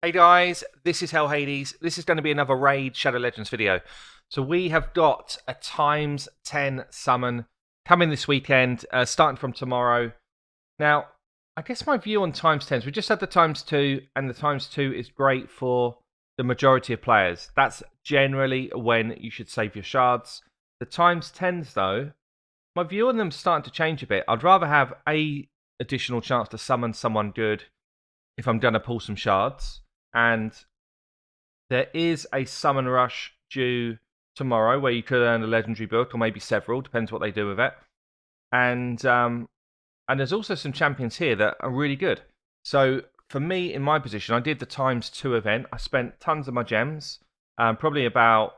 Hey guys, this is Hell Hades. This is going to be another Raid Shadow Legends video. So we have got a times 10 summon coming this weekend, starting from tomorrow. Now, I guess my view on times 10s, we just had the times 2, and the times 2 is great for the majority of players. That's generally when you should save your shards. The times 10s though, my view on them is starting to change a bit. I'd rather have a additional chance to summon someone good if I'm going to pull some shards. And there is a summon rush due tomorrow where you could earn a legendary build, or maybe several, depends what they do with it. And there's also some champions here that are really good. So for me, in my position, I did the times 2 event. I spent tons of my gems, probably about,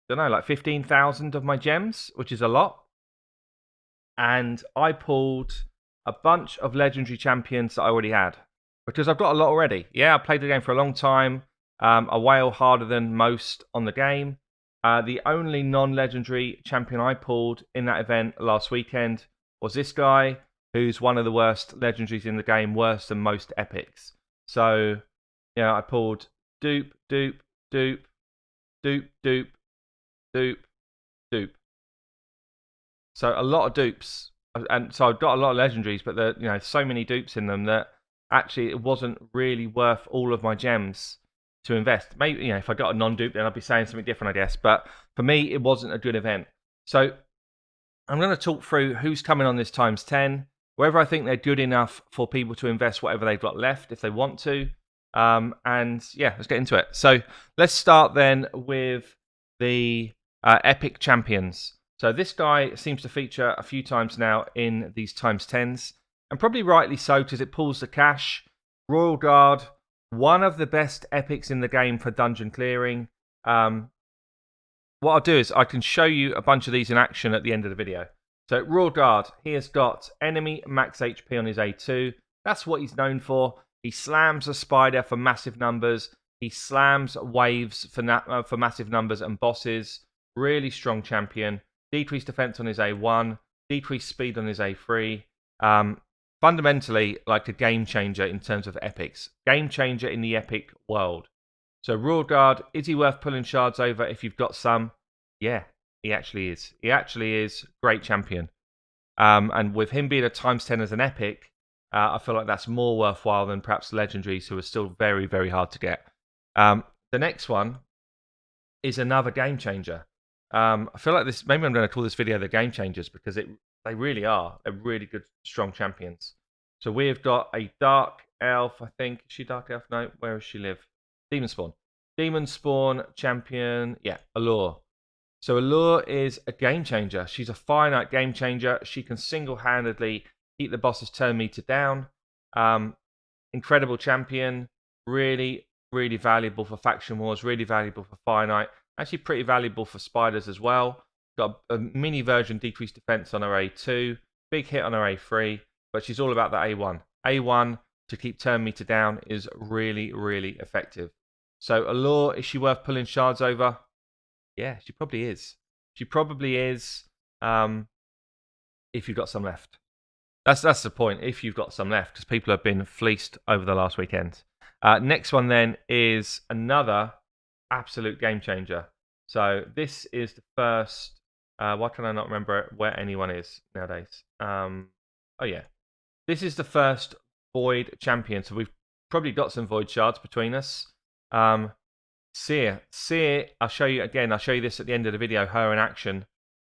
I don't know, like 15,000 of my gems, which is a lot. And I pulled a bunch of legendary champions that I already had, because I've got a lot already. Yeah, I played the game for a long time. A whale harder than most on the game. The only non-legendary champion I pulled in that event last weekend was this guy, who's one of the worst legendaries in the game, worse than most epics. So, yeah, I pulled dupe, dupe, dupe, dupe, dupe, dupe, dupe. So a lot of dupes, and so I've got a lot of legendaries, but there, so many dupes in them that actually it wasn't really worth all of my gems to invest. Maybe if I got a non-dupe, then I'd be saying something different, I guess. But for me, it wasn't a good event. So I'm going to talk through who's coming on this times 10, whether I think they're good enough for people to invest whatever they've got left if they want to. And yeah, let's get into it. So let's start then with the epic champions. So this guy seems to feature a few times now in these times 10s, and probably rightly so because it pulls the cash. Royal Guard, one of the best epics in the game for dungeon clearing. What I'll do is I can show you a bunch of these in action at the end of the video. So Royal Guard, he has got enemy max HP on his A2. That's what he's known for. He slams a spider for massive numbers. He slams waves for massive numbers and bosses. Really strong champion. Decreased defense on his A1, decreased speed on his A3. Fundamentally, like a game changer in terms of epics. Game changer in the epic world. So Royal Guard, is he worth pulling shards over if you've got some? Yeah, he actually is. He actually is. Great champion. And with him being a times 10 as an epic, I feel like that's more worthwhile than perhaps legendaries, who are still very, very hard to get. The next one is another game changer. I feel like this. Maybe I'm going to call this video the Game Changers, because they really are. They're really good, strong champions. So we've got a Dark Elf. I think, is she Dark Elf? No, where does she live? Demon Spawn. Demon Spawn champion. Yeah, Allure. So Allure is a game changer. She's a finite game changer. She can single-handedly keep the boss's turn meter down. Incredible champion. Really, really valuable for faction wars. Really valuable for finite. Actually pretty valuable for spiders as well. Got a mini version decreased defense on her A2. Big hit on her A3. But she's all about the A1. A1 to keep turn meter down is really, really effective. So Allure, is she worth pulling shards over? Yeah, she probably is. She probably is, if you've got some left. That's the point, if you've got some left, because people have been fleeced over the last weekend. Next one then is another absolute game changer. So this is the first. Why can I not remember where anyone is nowadays? Oh yeah, this is the first Void champion. So we've probably got some Void shards between us. Seer, I'll show you again. I'll show you this at the end of the video. Her in action.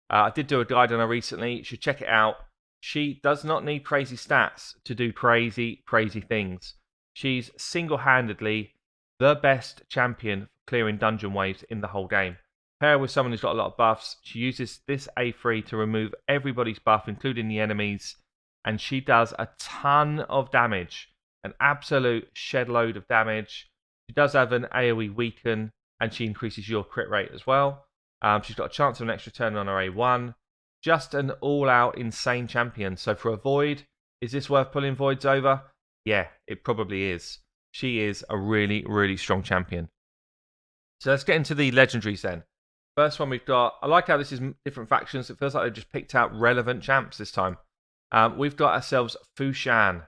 I did do a guide on her recently. You should check it out. She does not need crazy stats to do crazy, crazy things. She's single-handedly the best champion clearing dungeon waves in the whole game. Pair with someone who's got a lot of buffs. She uses this A3 to remove everybody's buff, including the enemies, and she does a ton of damage, an absolute shed load of damage. She does have an AoE weaken, and she increases your crit rate as well. She's got a chance of an extra turn on her A1. Just an all-out insane champion. So for a Void, is this worth pulling Voids over? Yeah, it probably is. She is a really, really strong champion. So let's get into the legendaries then. First one we've got, I like how this is different factions. It feels like they just picked out relevant champs this time. We've got ourselves Fu Shan.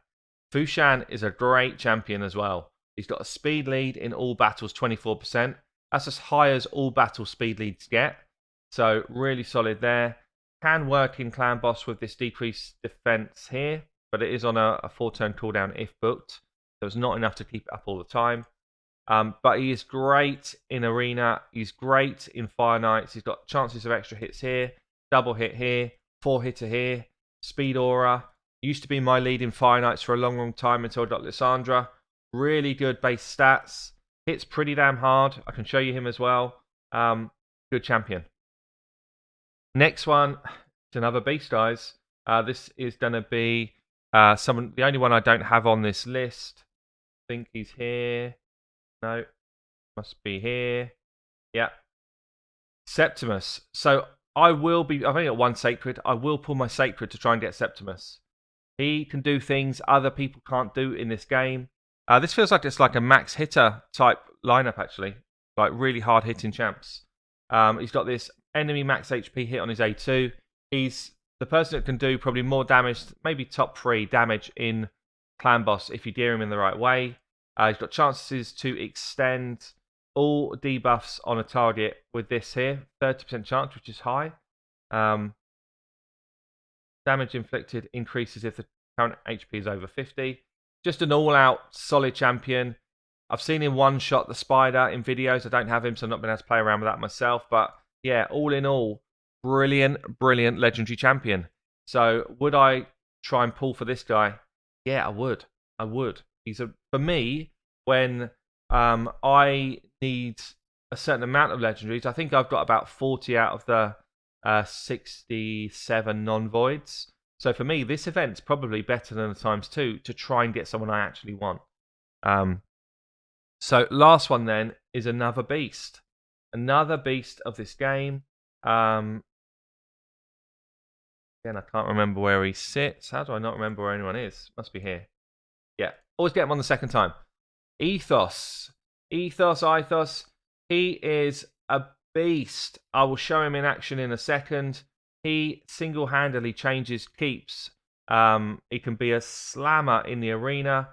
Fu Shan is a great champion as well. He's got a speed lead in all battles, 24%. That's as high as all battle speed leads get. So really solid there. Can work in Clan Boss with this decreased defense here, but it is on a 4-turn cooldown if booked. So it's not enough to keep it up all the time. But he is great in Arena. He's great in Fire Knights. He's got chances of extra hits here, double hit here, 4-hitter here, speed aura. Used to be my lead in Fire Knights for a long, long time until I got Lysandra. Really good base stats. Hits pretty damn hard. I can show you him as well. Good champion. Next one, it's another beast, guys. This is going to be the only one I don't have on this list. I think he's here. No, must be here. Yeah. Septimus. So I've only got one Sacred. I will pull my Sacred to try and get Septimus. He can do things other people can't do in this game. This feels like it's like a max hitter type lineup, actually. Like really hard hitting champs. He's got this enemy max HP hit on his A2. He's the person that can do probably more damage, maybe top 3 damage in Clan Boss if you gear him in the right way. He's got chances to extend all debuffs on a target with this here. 30% chance, which is high. Damage inflicted increases if the current HP is over 50. Just an all-out solid champion. I've seen him one-shot the spider in videos. I don't have him, so I've not been able to play around with that myself. But yeah, all in all, brilliant, brilliant legendary champion. So would I try and pull for this guy? Yeah, I would. I would. For me, when I need a certain amount of legendaries, I think I've got about 40 out of the 67 non-voids. So for me, this event's probably better than the ×2 to try and get someone I actually want. So last one then is another beast. Another beast of this game. Again, I can't remember where he sits. How do I not remember where anyone is? Must be here. Yeah, always get him on the second time. Ethos. Ethos. He is a beast. I will show him in action in a second. He single-handedly changes keeps. He can be a slammer in the arena.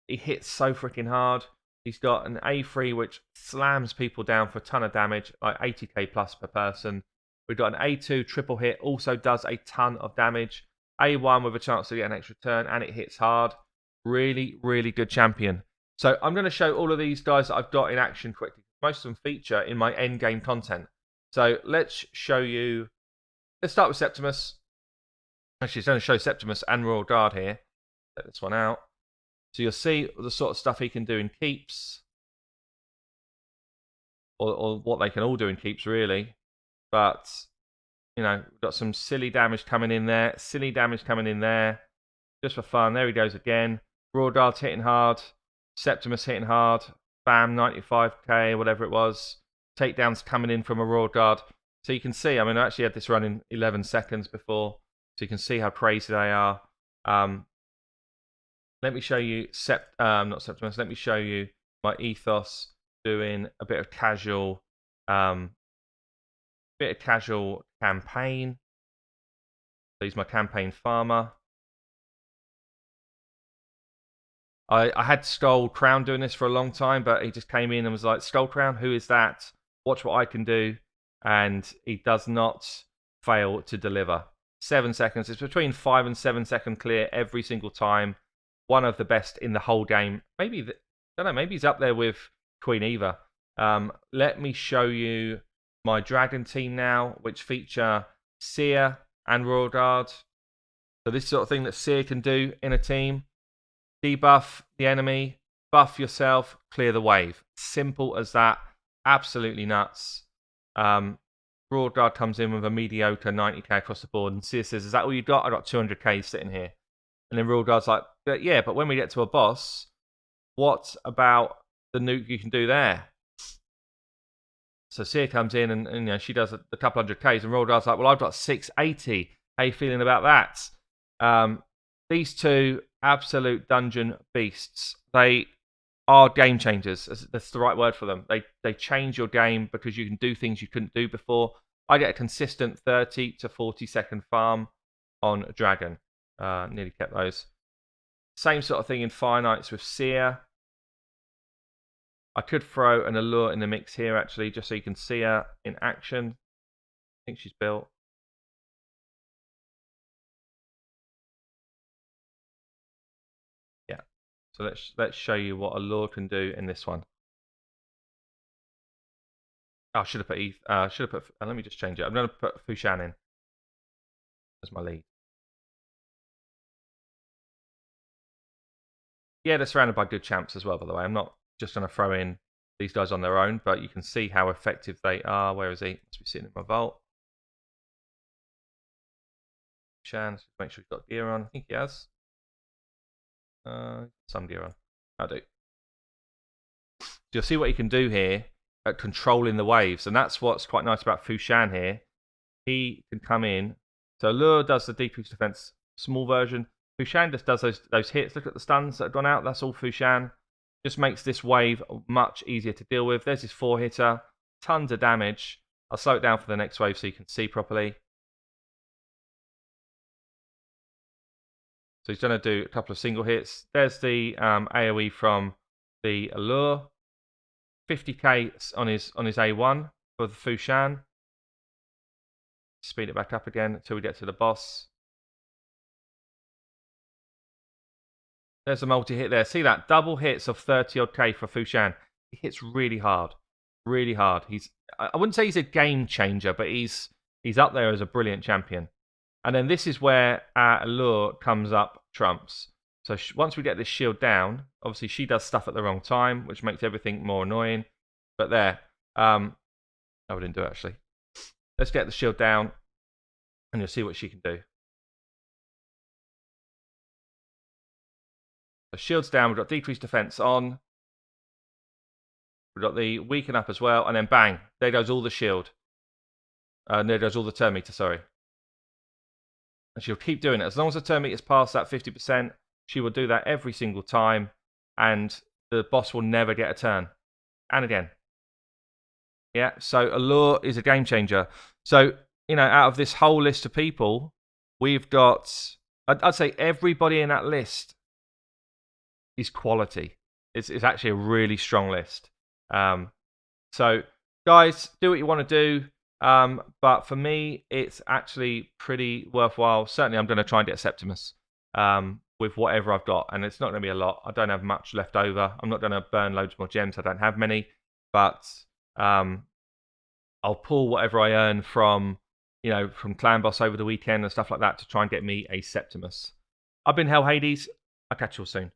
He hits so freaking hard. He's got an A3 which slams people down for a ton of damage, like 80k plus per person. We've got an A2 triple hit, also does a ton of damage. A1 with a chance to get an extra turn, and it hits hard. Really, really good champion. So I'm going to show all of these guys that I've got in action quickly. Most of them feature in my end game content. So let's show you. Let's start with Septimus. Actually, it's going to show Septimus and Royal Guard here. Set this one out. So you'll see the sort of stuff he can do in keeps. Or what they can all do in keeps, really. But, you know, we've got some silly damage coming in there. Silly damage coming in there. Just for fun. There he goes again. Royal Guard's hitting hard. Septimus hitting hard. Bam, 95k, whatever it was. Takedowns coming in from a Royal Guard. So you can see, I mean, I actually had this run in 11 seconds before. So you can see how crazy they are. Let me show you, not Septimus, let me show you my Ethos doing a bit of casual campaign. So he's my campaign farmer. I had Skull Crown doing this for a long time, but he just came in and was like, Skull Crown, who is that? Watch what I can do. And he does not fail to deliver. 7 seconds. It's between 5 and 7 second clear every single time. One of the best in the whole game. Maybe, I don't know, maybe he's up there with Queen Eva. Let me show you my Dragon team now, which feature Seer and Royal Guard. So this sort of thing that Seer can do in a team. Debuff the enemy, buff yourself, clear the wave. Simple as that. Absolutely nuts. Royal Guard comes in with a mediocre 90k across the board, and Seer says, is that all you got? I got 200k sitting here. And then Royal Guard's like, yeah, but when we get to a boss, what about the nuke you can do there? So Seer comes in and you know, she does a couple 100Ks, and Royal Guard's like, well, I've got 680. How you feeling about that? These two absolute dungeon beasts. They are game changers. That's the right word for them. They change your game because you can do things you couldn't do before. I get a consistent 30 to 40 second farm on Dragon. Nearly kept those. Same sort of thing in Fire Knights with Seer. I could throw an allure in the mix here, actually, just so you can see her in action. I think she's built. Yeah. So let's show you what allure can do in this one. Oh, I should have put Eve. Should have put. Let me just change it. I'm going to put Fushan in as my lead. Yeah, they're surrounded by good champs as well, by the way. I'm not just going to throw in these guys on their own, but you can see how effective they are. Where is he? Must be sitting in my vault. Shan, make sure he's got gear on. I think he has. Some gear on. I do. So you'll see what he can do here at controlling the waves, and that's what's quite nice about Fushan here. He can come in. So Lure does the decreased defense small version. Fushan just does those hits. Look at the stuns that have gone out. That's all Fushan. Just makes this wave much easier to deal with. There's his 4-hitter. Tons of damage. I'll slow it down for the next wave so you can see properly. So he's going to do a couple of single hits. There's the AoE from the Allure. 50k on his A1 for the Fushan. Speed it back up again until we get to the boss. There's a multi-hit there. See that? Double hits of 30-odd K for Fushan. He hits really hard. Really hard. I wouldn't say he's a game changer, but he's up there as a brilliant champion. And then this is where our Allure comes up trumps. So once we get this shield down, obviously she does stuff at the wrong time, which makes everything more annoying. But there. Oh, we didn't do it, actually. Let's get the shield down, and you'll see what she can do. So shield's down, we've got decreased defense on. We've got the weaken up as well, and then bang, there goes all the shield. There goes all the turn meter, sorry. And she'll keep doing it. As long as the turn meter is past that 50%, she will do that every single time, and the boss will never get a turn. And again. Yeah, so Allure is a game changer. So, out of this whole list of people, we've got, I'd say everybody in that list is quality. It's actually a really strong list. So, guys, do what you want to do. But for me, it's actually pretty worthwhile. Certainly, I'm going to try and get a Septimus with whatever I've got. And it's not going to be a lot. I don't have much left over. I'm not going to burn loads more gems. I don't have many. But I'll pull whatever I earn from Clan Boss over the weekend and stuff like that to try and get me a Septimus. I've been Hell Hades. I'll catch you all soon.